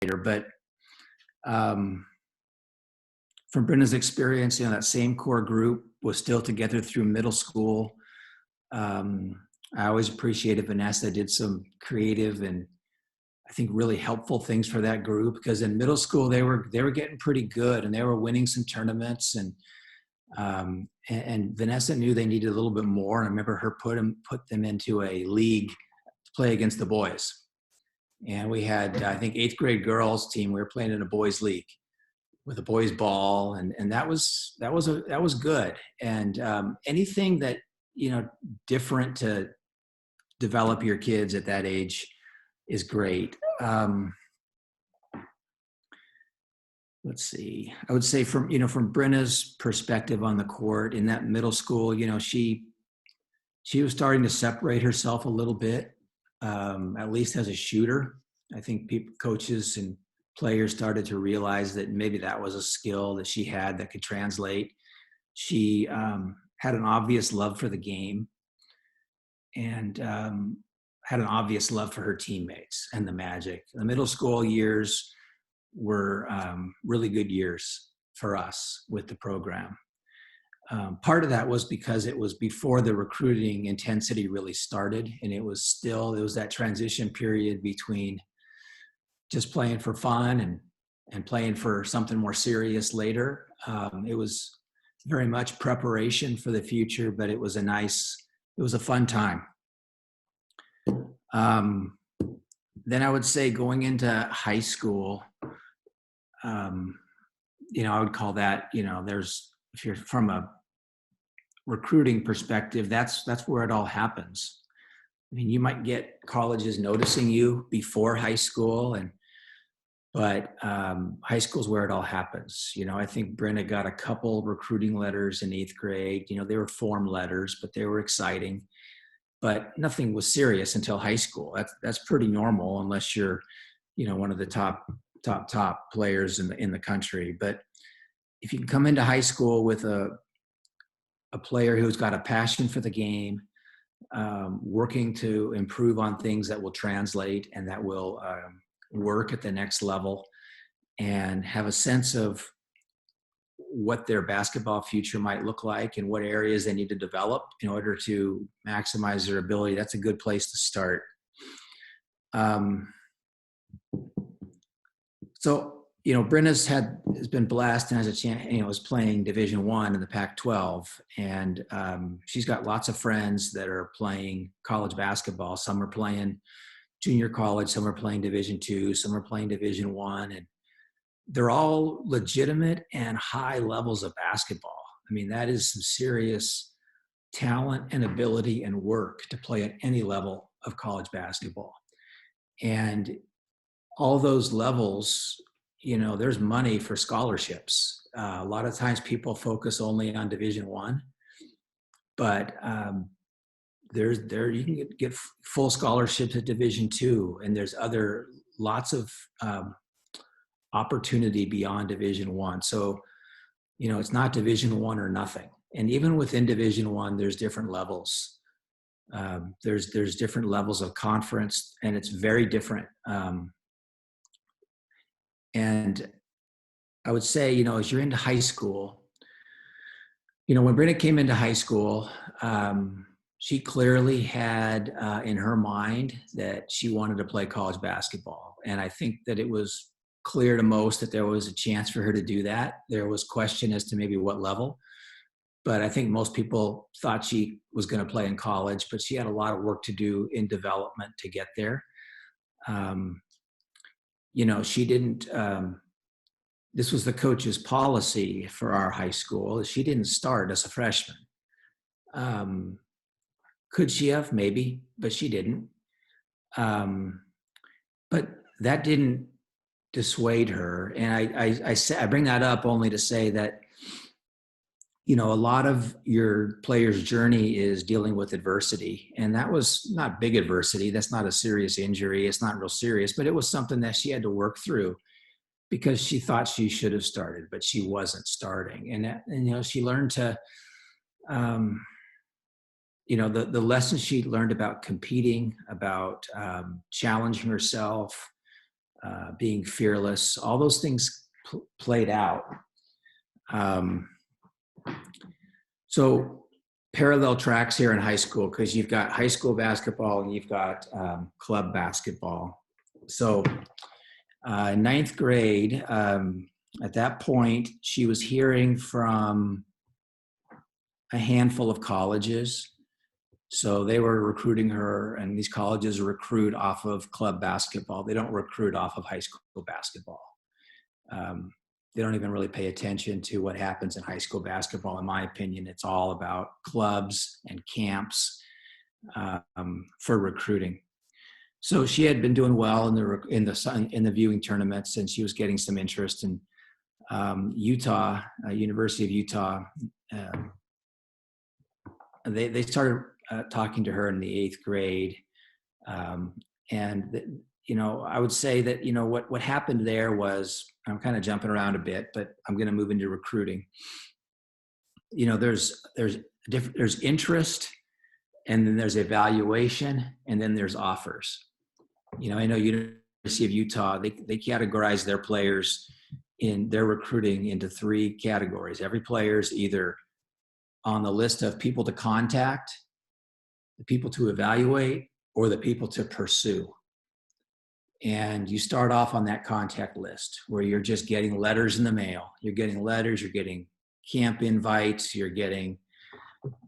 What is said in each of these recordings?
later. But um, from Brenda's experience, that same core group was still together through middle school. I always appreciated Vanessa did some creative and I think really helpful things for that group, because in middle school they were getting pretty good and they were winning some tournaments, and Vanessa knew they needed a little bit more. And I remember her put them into a league to play against the boys. And we had, I think, 8th grade girls team. We were playing in a boys league with a boys ball, and that was good. And anything that different to develop your kids at that age is great. Let's see. I would say from Brenna's perspective on the court in that middle school, she was starting to separate herself a little bit, at least as a shooter. I think coaches and players started to realize that maybe that was a skill that she had that could translate. She had an obvious love for the game and had an obvious love for her teammates and the Magic. The middle school years were really good years for us with the program. Part of that was because it was before the recruiting intensity really started, and it was that transition period between just playing for fun and playing for something more serious later. It was very much preparation for the future, but it was a fun time. Then I would say going into high school, I would call that, if you're from a recruiting perspective, that's where it all happens. I mean, you might get colleges noticing you before high school, but high school is where it all happens. I think Brenda got a couple recruiting letters in 8th grade. They were form letters, but they were exciting. But nothing was serious until high school. That's pretty normal unless you're, one of the top players in the country. But if you can come into high school with a player who's got a passion for the game, working to improve on things that will translate and that will work at the next level, and have a sense of what their basketball future might look like and what areas they need to develop in order to maximize their ability, that's a good place to start. So, Brenda's has been blessed and has a chance, is playing Division I in the Pac-12. And she's got lots of friends that are playing college basketball. Some are playing junior college, some are playing Division II, some are playing Division I. And they're all legitimate and high levels of basketball. I mean, that is some serious talent and ability and work to play at any level of college basketball. And all those levels, there's money for scholarships. A lot of times people focus only on Division I, but you can get full scholarships at Division II, and there's lots of opportunity beyond Division I. So, it's not Division I or nothing. And even within Division I, there's different levels. There's different levels of conference, and it's very different. And I would say, as you're into high school, when Brenda came into high school, she clearly had in her mind that she wanted to play college basketball. And I think that it was clear to most that there was a chance for her to do that. There was question as to maybe what level, but I think most people thought she was going to play in college, but she had a lot of work to do in development to get there. She didn't, this was the coach's policy for our high school. She didn't start as a freshman. Could she have? Maybe, but she didn't. But that didn't dissuade her. And I bring that up only to say that, a lot of your player's journey is dealing with adversity. And that was not big adversity. That's not a serious injury. It's not real serious, but it was something that she had to work through because she thought she should have started, but she wasn't starting. And she learned to, the lessons she learned about competing, about challenging herself, being fearless. All those things played out. So parallel tracks here in high school, because you've got high school basketball and you've got club basketball. So ninth grade, at that point, she was hearing from a handful of colleges. So they were recruiting her, and these colleges recruit off of club basketball. They don't recruit off of high school basketball. They don't even really pay attention to what happens in high school basketball. In my opinion, it's all about clubs and camps for recruiting. So she had been doing well in the viewing tournaments, and she was getting some interest in Utah, University of Utah. They started talking to her in the 8th grade, and I would say that what happened there was, I'm kind of jumping around a bit, but I'm going to move into recruiting. There's interest, and then there's evaluation, and then there's offers. I know University of Utah, they categorize their players in their recruiting into 3 categories. Every player is either on the list of people to contact, the people to evaluate, or the people to pursue. And you start off on that contact list where you're just getting letters in the mail. You're getting letters, you're getting camp invites, you're getting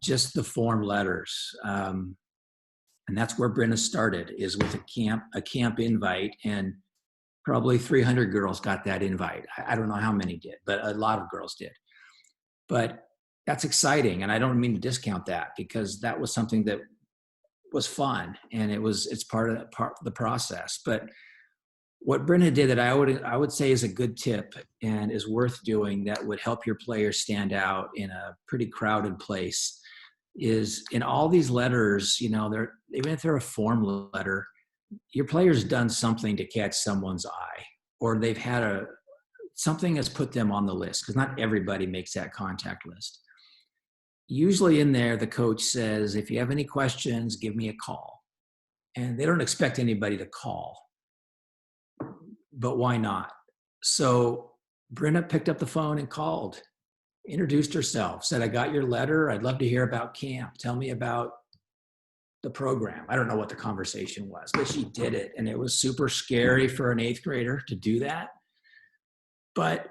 just the form letters. And that's where Brenna started, is with a camp invite, and probably 300 girls got that invite. I don't know how many did, but a lot of girls did. But that's exciting, and I don't mean to discount that, because that was something that was fun, and it's part of the process. But what Brenna did that I would say is a good tip and is worth doing, that would help your players stand out in a pretty crowded place, is in all these letters, even if they're a form letter, your player's done something to catch someone's eye, or they've had something has put them on the list, because not everybody makes that contact list. Usually in there, the coach says, if you have any questions, give me a call. And they don't expect anybody to call, but why not? So Brenna picked up the phone and called, introduced herself, said, I got your letter. I'd love to hear about camp. Tell me about the program. I don't know what the conversation was, but she did it. And it was super scary for an 8th grader to do that. But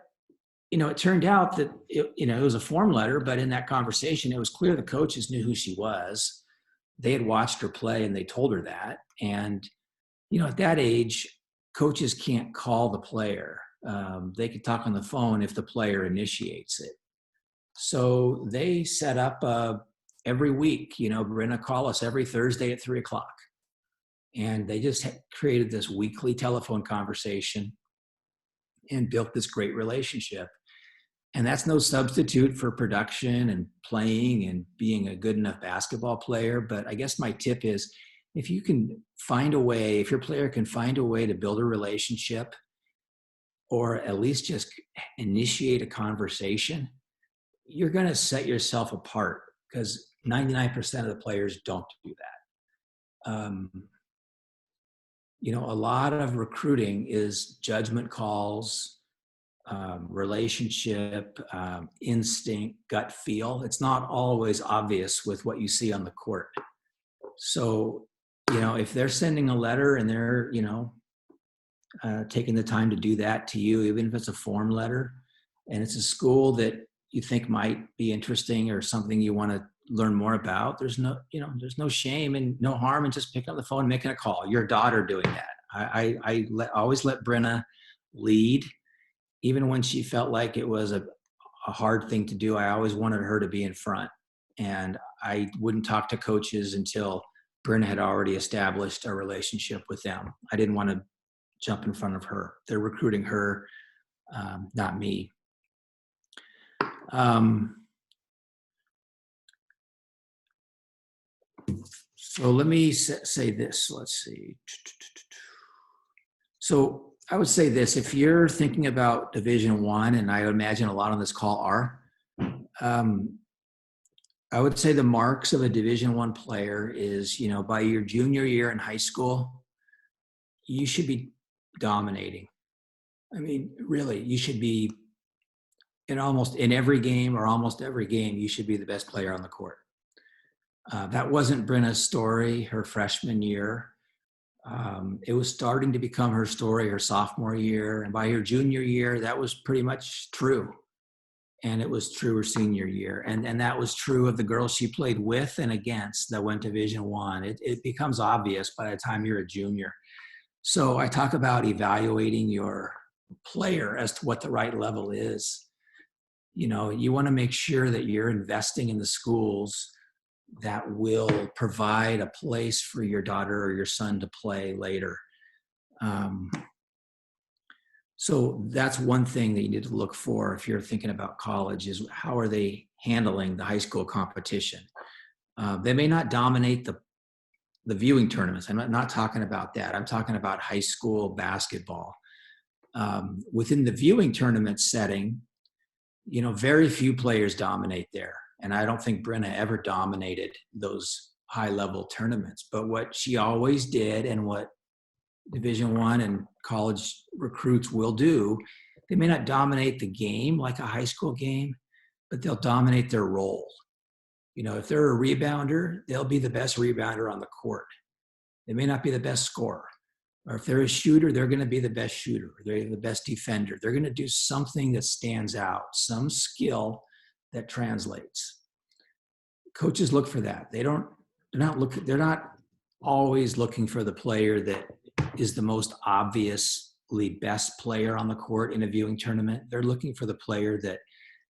it turned out that it was a form letter, but in that conversation, it was clear the coaches knew who she was. They had watched her play, and they told her that. And, at that age, coaches can't call the player. They could talk on the phone if the player initiates it. So they set up every week, Brenna call us every Thursday at 3:00. And they just created this weekly telephone conversation and built this great relationship. And that's no substitute for production and playing and being a good enough basketball player. But I guess my tip is, if your player can find a way to build a relationship, or at least just initiate a conversation, you're going to set yourself apart, because 99% of the players don't do that. A lot of recruiting is judgment calls, relationship, instinct, gut feel. It's not always obvious with what you see on the court. So, if they're sending a letter and they're, taking the time to do that to you, even if it's a form letter, and it's a school that you think might be interesting or something you want to learn more about, there's no shame and no harm in just picking up the phone and making a call. Your daughter doing that. I always let Brenna lead. Even when she felt like it was a hard thing to do, I always wanted her to be in front. And I wouldn't talk to coaches until Brenna had already established a relationship with them. I didn't want to jump in front of her. They're recruiting her, not me. So let me say this. Let's see. So I would say this: if you're thinking about Division I, and I imagine a lot on this call are, I would say the marks of a Division I player is, by your junior year in high school, you should be dominating. I mean, really, you should be in every game or almost every game, you should be the best player on the court. That wasn't Brenna's story her freshman year. It was starting to become her story her sophomore year. And by her junior year, that was pretty much true. And it was true her senior year. And that was true of the girls she played with and against that went Division I. It becomes obvious by the time you're a junior. So I talk about evaluating your player as to what the right level is. You know, you want to make sure that you're investing in the schools that will provide a place for your daughter or your son to play later. So that's one thing that you need to look for if you're thinking about college is how are they handling the high school competition? They may not dominate the viewing tournaments. I'm not talking about that. I'm talking about high school basketball. Within the viewing tournament setting, you know, very few players dominate there. And I don't think Brenna ever dominated those high-level tournaments. But what she always did and what Division I and college recruits will do, they may not dominate the game like a high school game, but they'll dominate their role. You know, if they're a rebounder, they'll be the best rebounder on the court. They may not be the best scorer. Or if they're a shooter, they're going to be the best shooter. They're the best defender. They're going to do something that stands out, some skill that translates. Coaches look for that. They're not always looking for the player that is the most obviously best player on the court in a viewing tournament. They're looking for the player that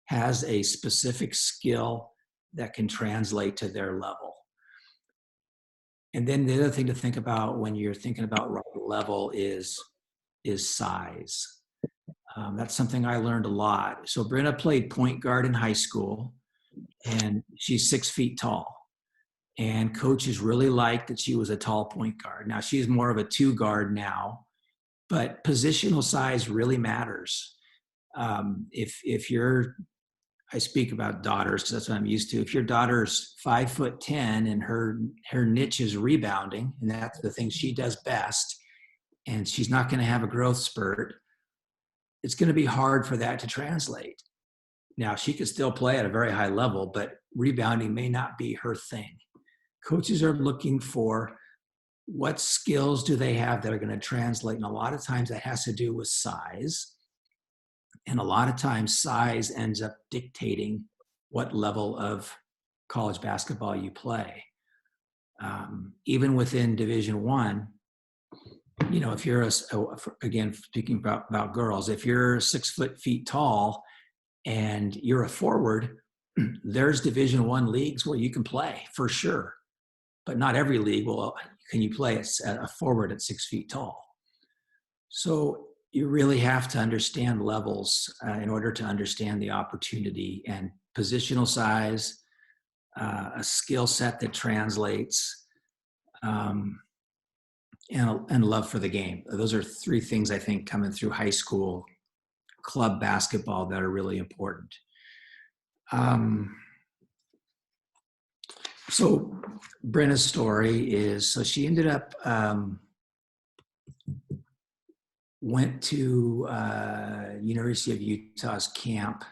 has a specific skill that can translate to their level. And then the other thing to think about when you're thinking about level is size. That's something I learned a lot. So Brenna played point guard in high school, and she's 6 feet tall. And coaches really liked that she was a tall point guard. Now she's more of a 2 guard now, but positional size really matters. If you're, I speak about daughters because that's what I'm used to. If your daughter's 5'10" and her niche is rebounding, and that's the thing she does best, and she's not going to have a growth spurt, it's going to be hard for that to translate. Now, she could still play at a very high level, but rebounding may not be her thing. Coaches are looking for what skills do they have that are going to translate, and a lot of times that has to do with size. And a lot of times size ends up dictating what level of college basketball you play. Even within Division I, you know, if you're again, speaking about girls, if you're 6 feet tall and you're a forward, there's Division I leagues where you can play for sure, but not every league can you play as a forward at 6 feet tall. So you really have to understand levels in order to understand the opportunity and positional size, a skill set that translates, and love for the game. Those are 3 things I think coming through high school club basketball that are really important. So Brenna's story is, so she ended up, went to University of Utah's camp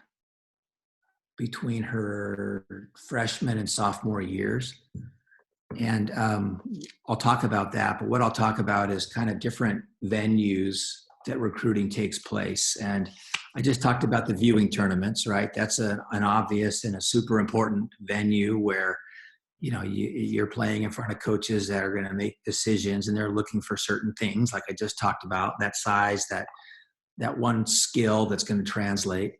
between her freshman and sophomore years. And I'll talk about that, but what I'll talk about is kind of different venues that recruiting takes place. And I just talked about the viewing tournaments, right? That's an obvious and a super important venue where, you know, you're playing in front of coaches that are going to make decisions, and they're looking for certain things, like I just talked about, that size, that one skill that's going to translate.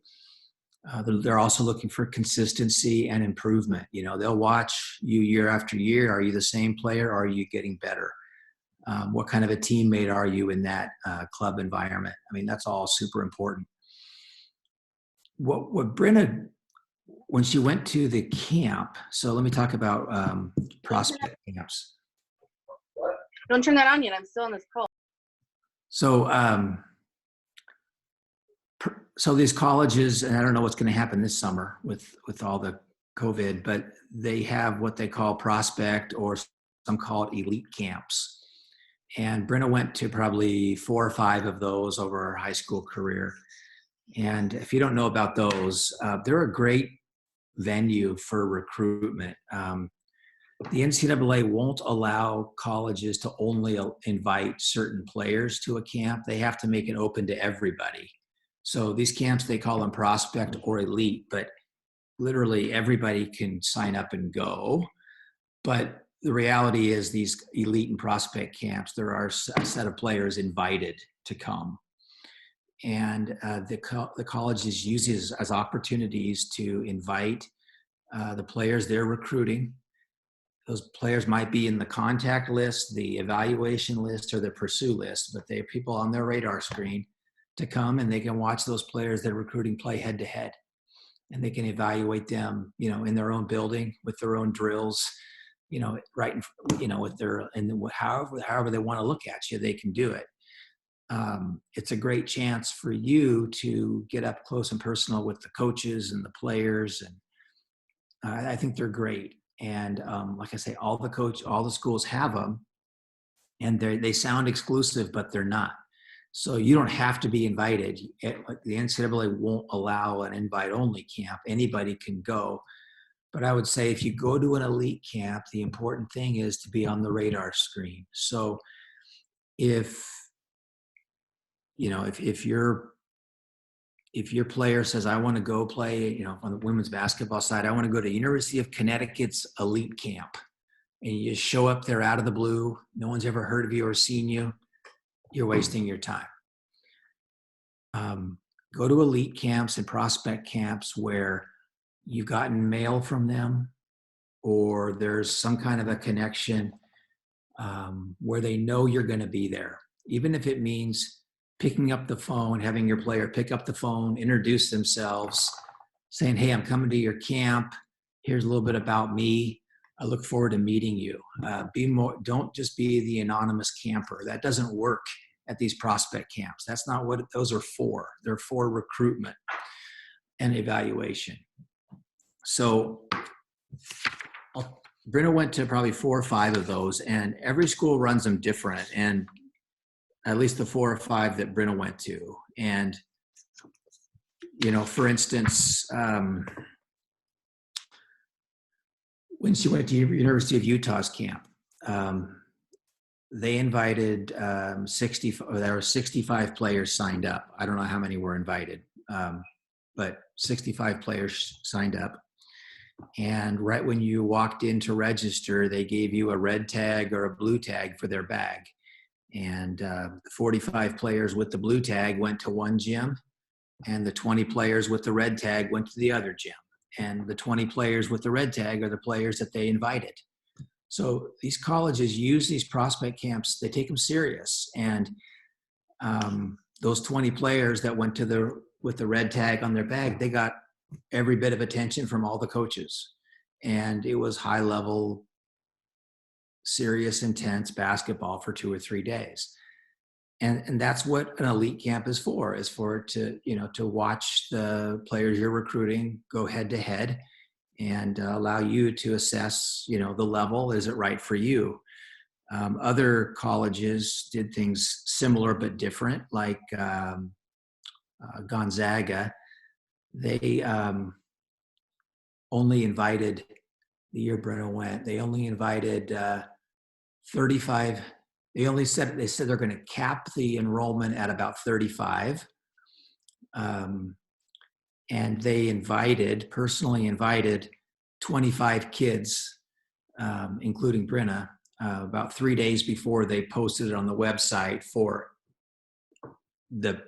They're also looking for consistency and improvement. You know, they'll watch you year after year. Are you the same player, or are you getting better? What kind of a teammate are you in that club environment? I mean, that's all super important. What Brenna, when she went to the camp, so let me talk about prospect camps. Don't turn that on yet. I'm still on this call. So these colleges, and I don't know what's going to happen this summer with all the COVID, but they have what they call prospect, or some call it elite camps. And Brenna went to probably 4 or 5 of those over her high school career. And if you don't know about those, they're a great venue for recruitment. The NCAA won't allow colleges to only invite certain players to a camp. They have to make it open to everybody. So these camps, they call them prospect or elite, but literally everybody can sign up and go. But the reality is these elite and prospect camps, there are a set of players invited to come. And the colleges use these as opportunities to invite the players they're recruiting. Those players might be in the contact list, the evaluation list, or the pursue list, but they are people on their radar screen to come, and they can watch those players they're recruiting play head to head, and they can evaluate them, in their own building with their own drills, right in, with their, and however they want to look at you, they can do it. It's a great chance for you to get up close and personal with the coaches and the players, and I think they're great. And like I say, all the schools have them, and they sound exclusive, but they're not. So you don't have to be invited. Like the NCAA won't allow an invite-only camp. Anybody can go. But I would say if you go to an elite camp, the important thing is to be on the radar screen. So if your player says, I want to go play, on the women's basketball side, I want to go to University of Connecticut's elite camp, and you just show up there out of the blue, no one's ever heard of you or seen you, you're wasting your time. Go to elite camps and prospect camps where you've gotten mail from them, or there's some kind of a connection where they know you're going to be there, even if it means picking up the phone, having your player pick up the phone, introduce themselves, saying, hey, I'm coming to your camp. Here's a little bit about me. I look forward to meeting you. Don't just be the anonymous camper. That doesn't work at these prospect camps. That's not what those are for. They're for recruitment and evaluation. So Brenna went to probably 4 or 5 of those, and every school runs them different. And at least the 4 or 5 that Brenna went to. And, for instance, when she went to University of Utah's camp, they invited 65 players signed up. I don't know how many were invited, but 65 players signed up. And right when you walked in to register, they gave you a red tag or a blue tag for their bag. And the 45 players with the blue tag went to one gym, and the 20 players with the red tag went to the other gym. And the 20 players with the red tag are the players that they invited. So these colleges use these prospect camps, they take them serious. And those 20 players that went with the red tag on their bag, they got every bit of attention from all the coaches. And it was high level, serious, intense basketball for 2 or 3 days. And that's what an elite camp is for to watch the players you're recruiting go head to head and allow you to assess, the level. Is it right for you? Other colleges did things similar but different, like Gonzaga. They only invited, the year Brenna went, they only invited 35. They said they're going to cap the enrollment at about 35. And they personally invited 25 kids, including Brenna, about 3 days before they posted it on the website for the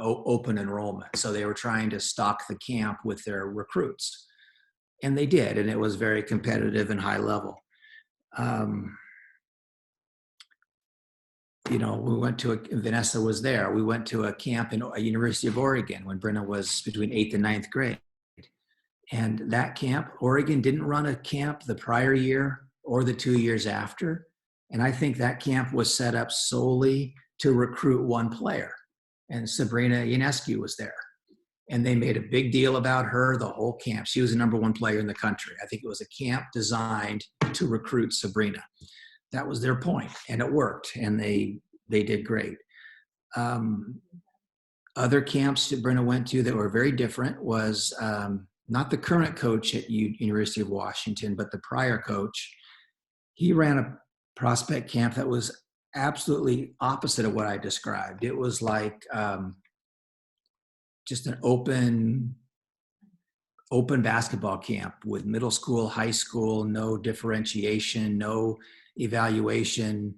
open enrollment. So they were trying to stock the camp with their recruits. And they did, and it was very competitive and high level. We went to Vanessa was there. We went to a camp in University of Oregon when Brenna was between 8th and 9th grade. And that camp, Oregon didn't run a camp the prior year or the 2 years after. And I think that camp was set up solely to recruit one player. And Sabrina Ionescu was there. And they made a big deal about her the whole camp. She was the #1 player in the country. I think it was a camp designed to recruit Sabrina. that was their point, and it worked, and they did great. Other camps that Brenna went to that were very different was not the current coach at University of Washington, but the prior coach. He ran a prospect camp that was absolutely opposite of what I described. It was like just an open basketball camp with middle school, high school, no differentiation, no evaluation,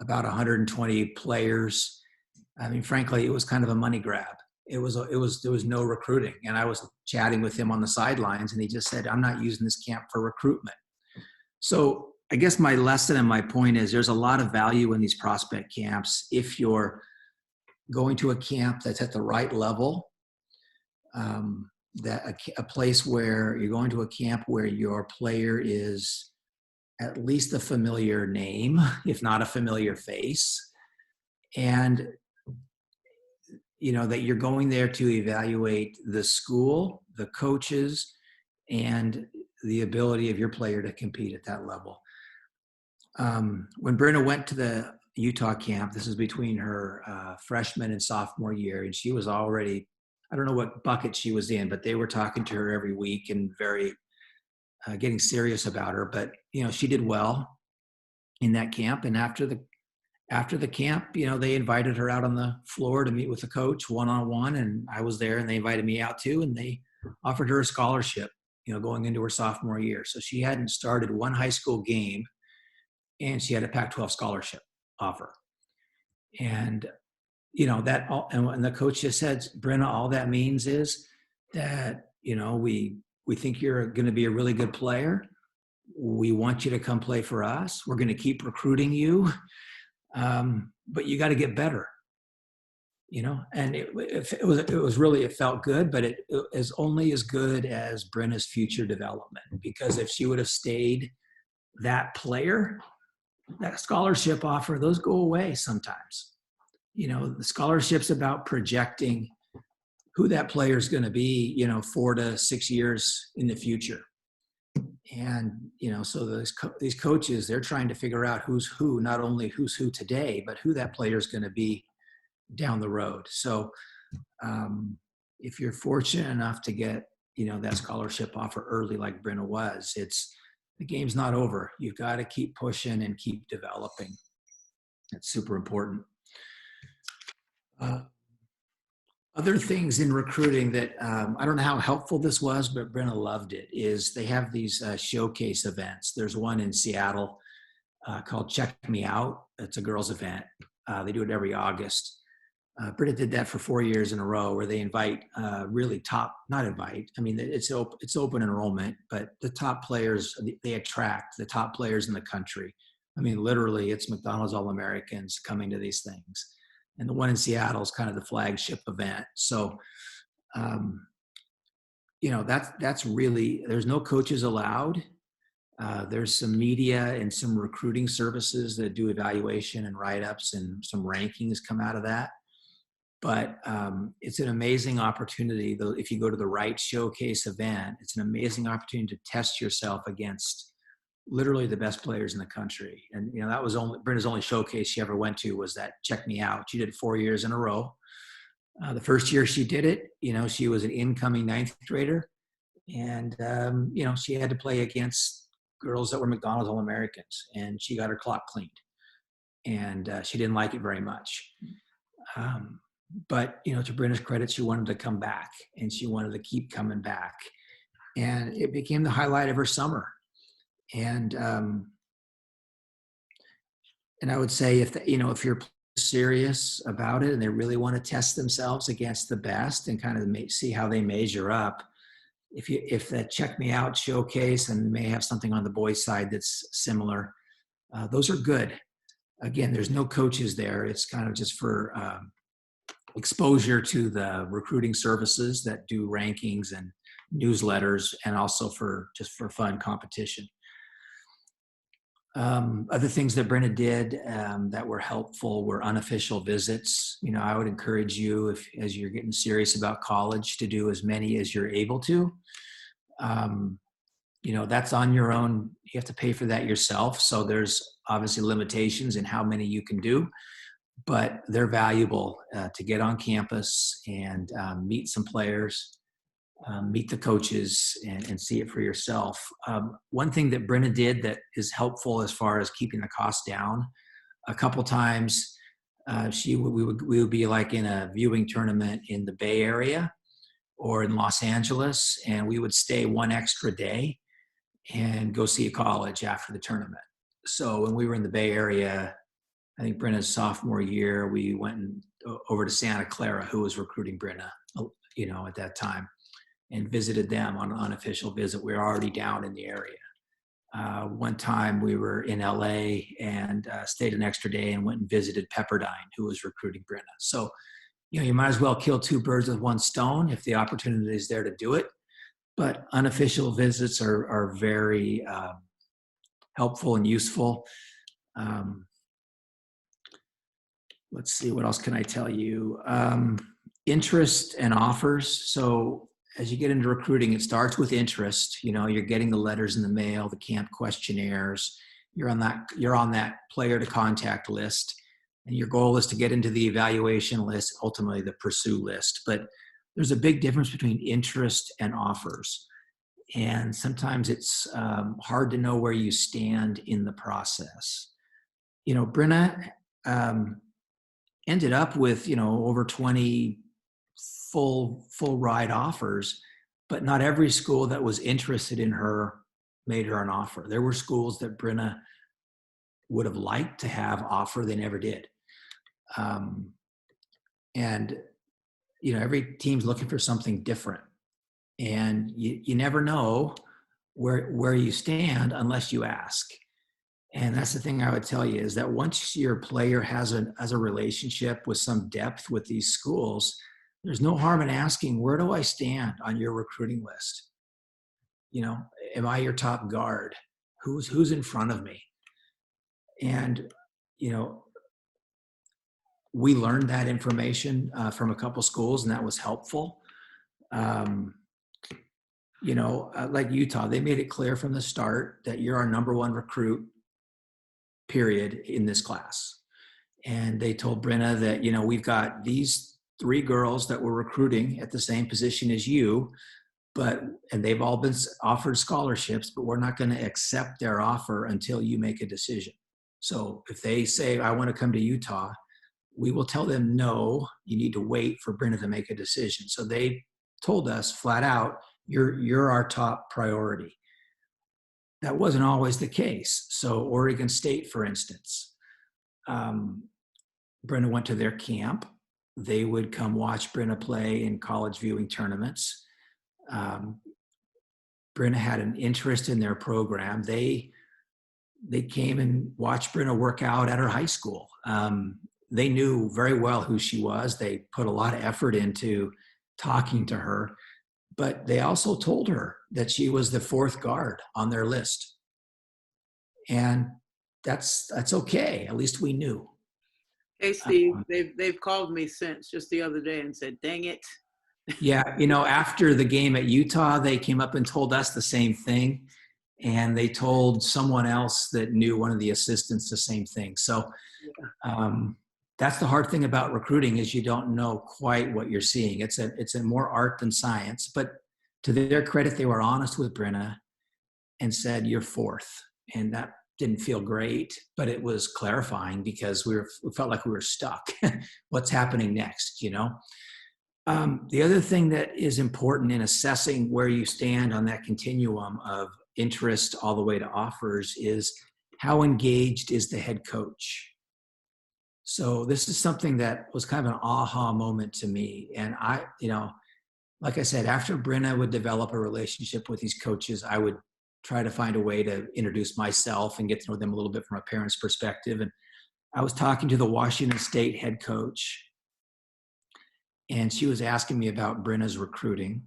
about 120 players. I mean, frankly, it was kind of a money grab. There was no recruiting. And I was chatting with him on the sidelines, and he just said, I'm not using this camp for recruitment. So I guess my lesson and my point is there's a lot of value in these prospect camps if you're going to a camp that's at the right level, that a place where you're going to a camp where your player is at least a familiar name, if not a familiar face, and that you're going there to evaluate the school, the coaches, and the ability of your player to compete at that level. When Brenna went to the Utah camp, this is between her freshman and sophomore year, and she was already, I don't know what bucket she was in, but they were talking to her every week and very getting serious about her. But, she did well in that camp. And after the camp, they invited her out on the floor to meet with the coach one-on-one. And I was there, and they invited me out too. And they offered her a scholarship, going into her sophomore year. So she hadn't started one high school game, and she had a Pac-12 scholarship offer. And, that all, and the coach just said, Brenna, all that means is that, we think you're going to be a really good player. We want you to come play for us. We're going to keep recruiting you. But you got to get better, and it felt good, but it is only as good as Brenna's future development, because if she would have stayed that player, that scholarship offer, those go away sometimes. The scholarship's about projecting who that player is going to be, 4 to 6 years in the future. And, so these coaches, they're trying to figure out who's who, not only who's who today, but who that player is going to be down the road. So if you're fortunate enough to get, that scholarship offer early, like Brenna was, the game's not over. You've got to keep pushing and keep developing. That's super important. Other things in recruiting that I don't know how helpful this was, but Brenna loved it, is they have these showcase events. There's one in Seattle called Check Me Out. It's a girls' event. They do it every August. Brenna did that for 4 years in a row, where they invite it's open enrollment, but the top players, they attract the top players in the country. I mean, literally, it's McDonald's All-Americans coming to these things. And the one in Seattle is kind of the flagship event. So, that's really, there's no coaches allowed. There's some media and some recruiting services that do evaluation and write-ups, and some rankings come out of that. But it's an amazing opportunity, though. If you go to the right showcase event, it's an amazing opportunity to test yourself against literally the best players in the country. And, that was Brenna's only showcase she ever went to, was that Check Me Out. She did it 4 years in a row. The first year she did it, she was an incoming 9th grader. And, she had to play against girls that were McDonald's All-Americans, and she got her clock cleaned. And she didn't like it very much. But, to Brenna's credit, she wanted to come back, and she wanted to keep coming back. And it became the highlight of her summer. And I would say if you're serious about it and they really want to test themselves against the best and kind of see how they measure up, if that Check Me Out showcase, and may have something on the boys' side that's similar, those are good. Again, there's no coaches there. It's kind of just for exposure to the recruiting services that do rankings and newsletters, and also for fun competition. Other things that Brenna did that were helpful were unofficial visits. I would encourage you, as you're getting serious about college, to do as many as you're able to. that's on your own. You have to pay for that yourself. So there's obviously limitations in how many you can do, but they're valuable to get on campus and meet some players, meet the coaches, and see it for yourself. One thing that Brenna did that is helpful as far as keeping the cost down, a couple times we would be like in a viewing tournament in the Bay Area or in Los Angeles, and we would stay one extra day and go see a college after the tournament. So when we were in the Bay Area, I think Brenna's sophomore year, we went over to Santa Clara, who was recruiting Brenna, at that time, and visited them on an unofficial visit. We were already down in the area. One time we were in LA and stayed an extra day and went and visited Pepperdine, who was recruiting Brenna. So, you might as well kill two birds with one stone if the opportunity is there to do it. But unofficial visits are very helpful and useful. Let's see, what else can I tell you? Interest and offers. So as you get into recruiting, it starts with interest. You're getting the letters in the mail, the camp questionnaires. You're on that player to contact list, and your goal is to get into the evaluation list, ultimately the pursue list. But there's a big difference between interest and offers, and sometimes it's hard to know where you stand in the process. Brenna ended up with over 20 full ride offers, but not every school that was interested in her made her an offer. There were schools that Brenna would have liked to have offer, they never did. And every team's looking for something different, and you never know where you stand unless you ask. And that's the thing I would tell you, is that once your player has a relationship with some depth with these schools, there's no harm in asking, where do I stand on your recruiting list? Am I your top guard? Who's in front of me? And, we learned that information from a couple schools, and that was helpful. Like Utah, they made it clear from the start that you're our number one recruit, period, in this class. And they told Brenna that, we've got these 3 girls that we're recruiting at the same position as you, and they've all been offered scholarships, but we're not going to accept their offer until you make a decision. So if they say, I want to come to Utah, we will tell them, no, you need to wait for Brenna to make a decision. So they told us flat out, you're our top priority. That wasn't always the case. So Oregon State, for instance, Brenna went to their camp. They would come watch Brenna play in college viewing tournaments. Brenna had an interest in their program. They came and watched Brenna work out at her high school. They knew very well who she was. They put a lot of effort into talking to her, but they also told her that she was the 4th guard on their list. And that's okay. At least we knew. Hey, Steve, they've called me since just the other day and said, dang it. Yeah. After the game at Utah, they came up and told us the same thing. And they told someone else that knew one of the assistants the same thing. So that's the hard thing about recruiting, is you don't know quite what you're seeing. It's a more art than science. But to their credit, they were honest with Brenna and said, you're 4th. And that didn't feel great, but it was clarifying, because we felt like we were stuck. What's happening next, The other thing that is important in assessing where you stand on that continuum of interest all the way to offers is, how engaged is the head coach? So this is something that was kind of an aha moment to me. And I, like I said, after Brenna would develop a relationship with these coaches, I would try to find a way to introduce myself and get to know them a little bit from a parent's perspective. And I was talking to the Washington State head coach, and she was asking me about Brenna's recruiting.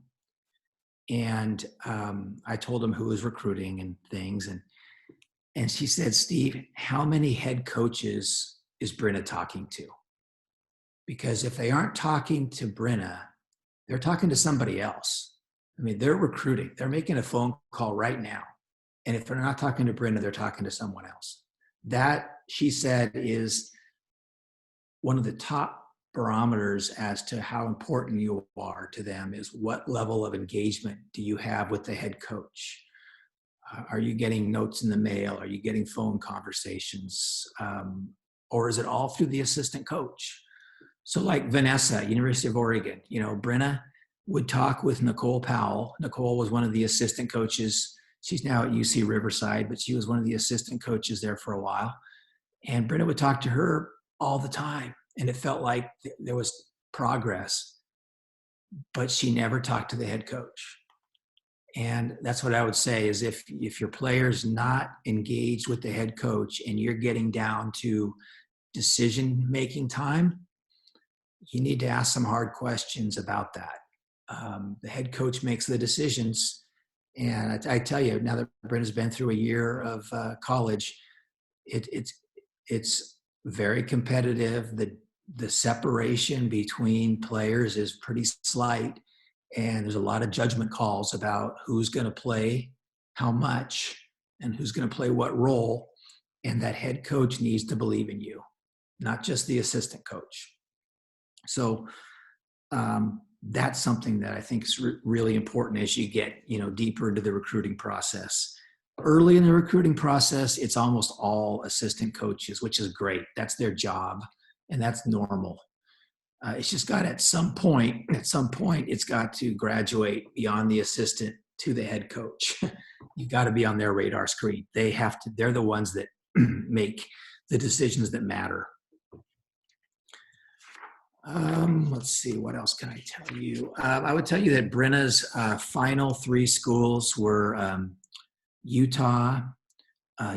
And I told him who was recruiting and things. And she said, Steve, how many head coaches is Brenna talking to? Because if they aren't talking to Brenna, they're talking to somebody else. I mean, they're recruiting. They're making a phone call right now. And if they're not talking to Brenda, they're talking to someone else. That, she said, is one of the top barometers as to how important you are to them, is what level of engagement do you have with the head coach? Are you getting notes in the mail? Are you getting phone conversations? Or is it all through the assistant coach? So like Vanessa, University of Oregon, Brenna would talk with Nicole Powell. Nicole was one of the assistant coaches. She's now at UC Riverside, but she was one of the assistant coaches there for a while. And Brenna would talk to her all the time. And it felt like there was progress, but she never talked to the head coach. And that's what I would say is if your player's not engaged with the head coach and you're getting down to decision-making time, you need to ask some hard questions about that. The head coach makes the decisions. And I tell you, now that Brenda's been through a year of college, it's very competitive. The separation between players is pretty slight. And there's a lot of judgment calls about who's going to play how much and who's going to play what role. And that head coach needs to believe in you, not just the assistant coach. So that's something that I think is really important as you get, deeper into the recruiting process. Early in the recruiting process, it's almost all assistant coaches, which is great. That's their job, and that's normal. It's just got at some point, it's got to graduate beyond the assistant to the head coach. You've got to be on their radar screen. They're the ones that make the decisions that matter. Let's see, what else can I tell you? I would tell you that Brenna's final 3 schools were Utah,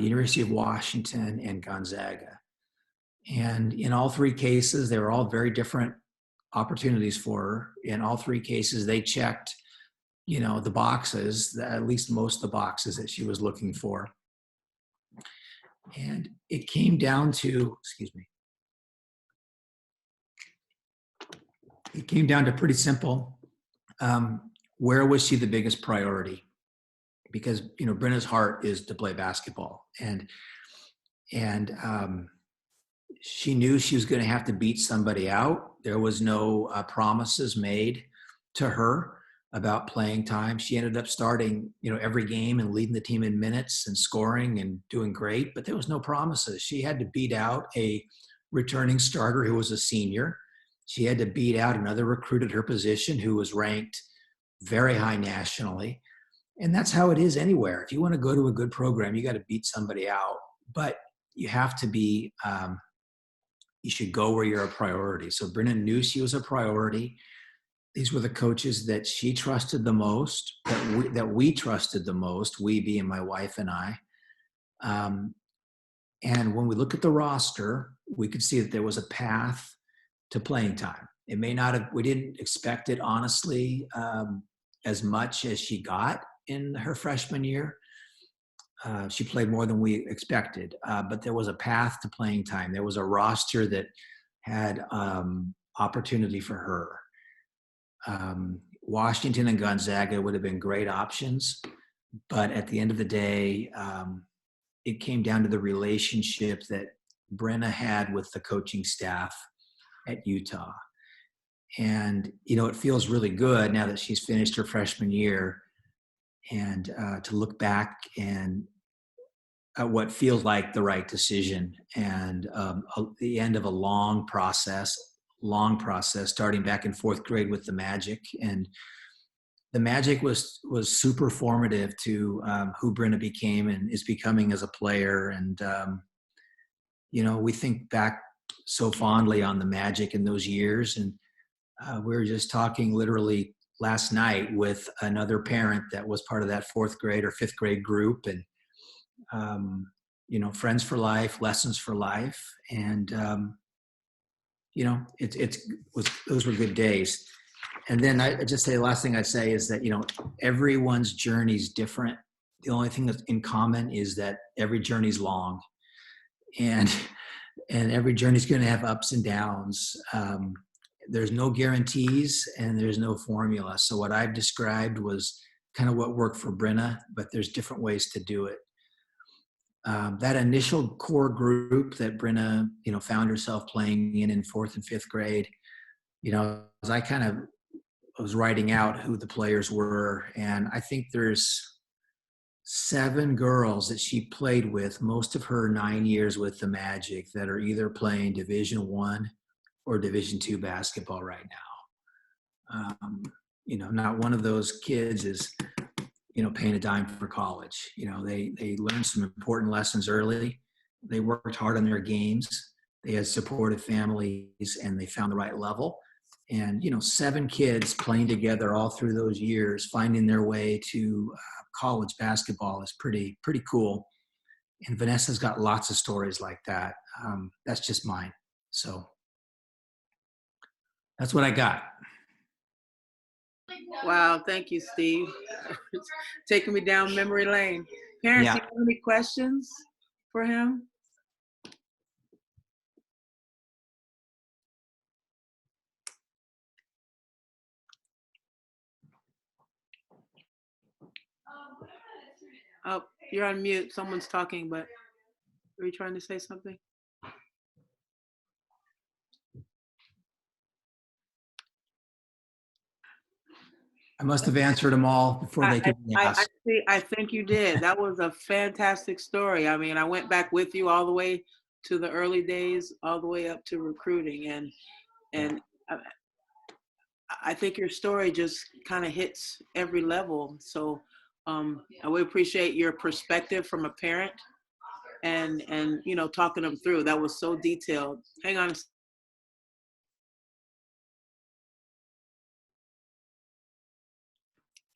University of Washington, and Gonzaga. And in all 3 cases, they were all very different opportunities for her. In all 3 cases, they checked, the boxes, at least most of the boxes that she was looking for. And it came down to, it came down to pretty simple. Where was she the biggest priority? Because, Brenna's heart is to play basketball. And she knew she was going to have to beat somebody out. There was no promises made to her about playing time. She ended up starting, every game and leading the team in minutes and scoring and doing great, but there was no promises. She had to beat out a returning starter who was a senior. She had to beat out another recruit at her position who was ranked very high nationally. And that's how it is anywhere. If you want to go to a good program, you got to beat somebody out, but you have to be, you should go where you're a priority. So Brenna knew she was a priority. These were the coaches that she trusted the most, that we trusted the most, we being my wife and I. And when we look at the roster, we could see that there was a path to playing time. It may not have, we didn't expect it, honestly, as much as she got in her freshman year. She played more than we expected, but there was a path to playing time. There was a roster that had opportunity for her. Washington and Gonzaga would have been great options, but at the end of the day, it came down to the relationship that Brenna had with the coaching staff at Utah. And, it feels really good now that she's finished her freshman year and to look back and at what feels like the right decision and the end of a long process, starting back in 4th grade with the Magic. And the Magic was super formative to who Brenna became and is becoming as a player. And, we think back so fondly on the Magic in those years. And we were just talking literally last night with another parent that was part of that 4th grade or 5th grade group. And, friends for life, lessons for life. And, those were good days. And then I just say the last thing I'd say is that, everyone's journey is different. The only thing that's in common is that every journey's long and every journey is going to have ups and downs. there's no guarantees and there's no formula. So what I've described was kind of what worked for Brenna, but there's different ways to do it. That initial core group that Brenna, found herself playing in 4th and 5th grade, as I kind of was writing out who the players were, and I think there's 7 girls that she played with most of her 9 years with the Magic that are either playing Division I or Division II basketball right now. Not one of those kids is paying a dime for college. They learned some important lessons early. They worked hard on their games. They had supportive families, and they found the right level. And 7 kids playing together all through those years, finding their way to college basketball is pretty cool. And Vanessa's got lots of stories like that. That's just mine. So that's what I got. Wow, thank you, Steve. Taking me down memory lane. Parents, Yeah. do you have any questions for him? Oh, you're on mute. Someone's talking, but are you trying to say something? I must have answered them all before they could be asked. I think you did. That was a fantastic story. I mean, I went back with you all the way to the early days, all the way up to recruiting, and I think your story just kind of hits every level. So I would appreciate your perspective from a parent, and talking them through. That was so detailed. Hang on.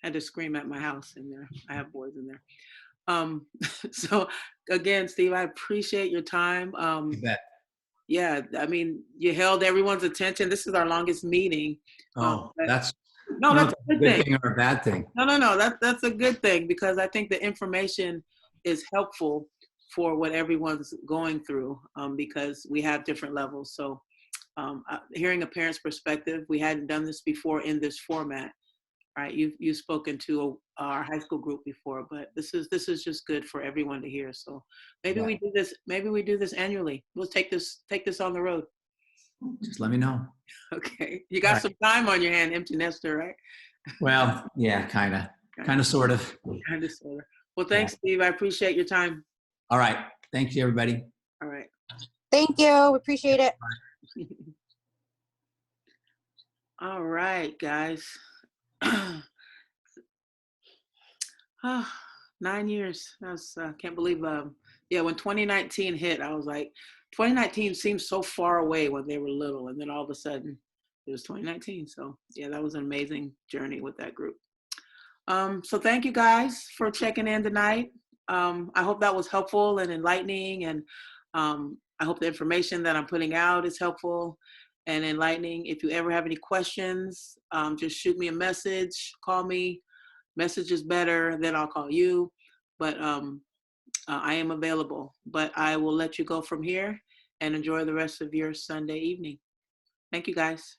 I had to scream at my house in there. I have boys in there. So again, Steve, I appreciate your time. You bet. Yeah, I mean, you held everyone's attention. This is our longest meeting. Oh, that's that's a a good thing or a bad thing. No. That's a good thing, because I think the information is helpful for what everyone's going through, because we have different levels. So hearing a parent's perspective, we hadn't done this before in this format. Right, you've spoken to our high school group before, but this is just good for everyone to hear. So maybe we do this. Maybe we do this annually. We'll take this on the road. Just let me know. Okay, you got some time on your hand, empty nester, right? Well, yeah, kind of, sort of. Kind of, sort of. Well, thanks, Steve. I appreciate your time. All right, thank you, everybody. All right. Thank you. We appreciate it. All right, guys. 9 years. That's can't believe. When 2019 hit, I was like, 2019 seems so far away when they were little, and then all of a sudden, it was 2019. So yeah, that was an amazing journey with that group. So thank you guys for checking in tonight. I hope that was helpful and enlightening, and I hope the information that I'm putting out is helpful and enlightening. If you ever have any questions, just shoot me a message, call me. Message is better, then I'll call you. But I am available. But I will let you go from here and enjoy the rest of your Sunday evening. Thank you, guys.